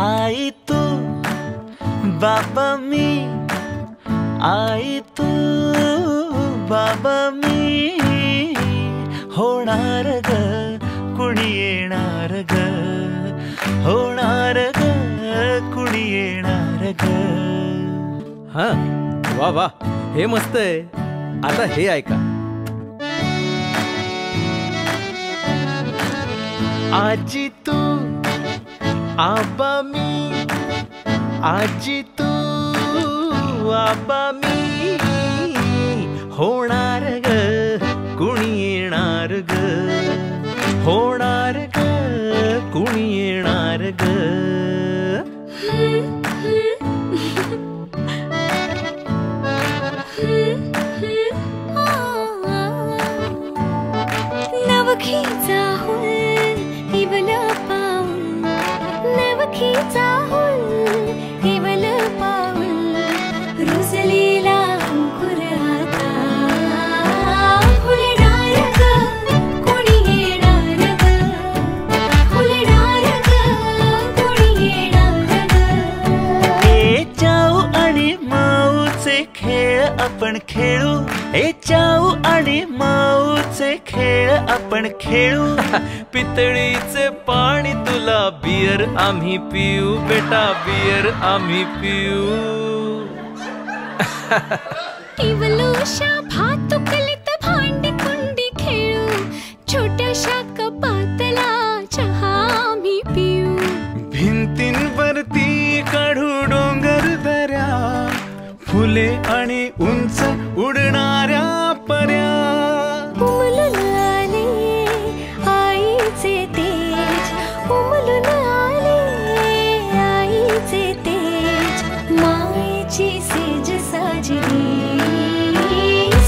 आई तू बाबा मी, आई तू बाबा मी, होणार ग कुणी येणार ग, होणार ग कुणी येणार ग. हा वा वा, हे मस्त आहे. आता हे ऐका. आजी तू आबा मी, आजी तू आबा मी, होणार ग कुणी येणार ग, होणार ग कुणी येणार ग. नवखीचा हुल इवल पाऊल, नवखीचा हुल इवल पाऊल, रुजलेला अंकुर आता फुलणार ग कोणी येणार ग, फुलणार ग कोणी येणार ग. ए चाऊ आणि माऊचे खेळ आपण खेळू, ए चाऊ आणि माऊचे खेळ आपण खेळू. पितळीचे पाणी तुला, बियर आम्ही पिऊ बेटा, बियर आम्ही पिऊ. इवलूशा भातुकलीत भांडी कुंडी खेळू, छोट्याशा कपातला चहा आम्ही पिऊ. भिंतींवरती काढू डोंगर दऱ्या, फुले आणि उंच उडणाऱ्या पर्या. उमलून आले आईचे तेज, उमलून आले आईचे तेज, मायेची सेज साजली,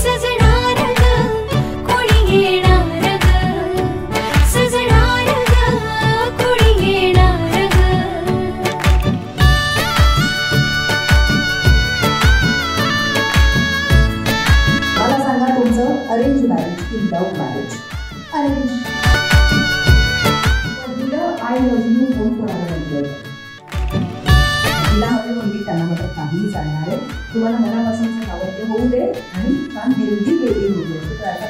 सजणार ग कोणी येणार ग, सजणार ग कोणी येणार ग. मला सांगा तुमचं अरेंज मॅरेज की love marriage? Arrange. I love you phone कोणाला म्हटलं? तिला हवी मुलगी, त्यांना मात्र काहीही चालणार आहे. तुम्हाला मनापासून आवडते होऊ दे आणि छान हेल्दी बेबी होऊ दे. तर अशा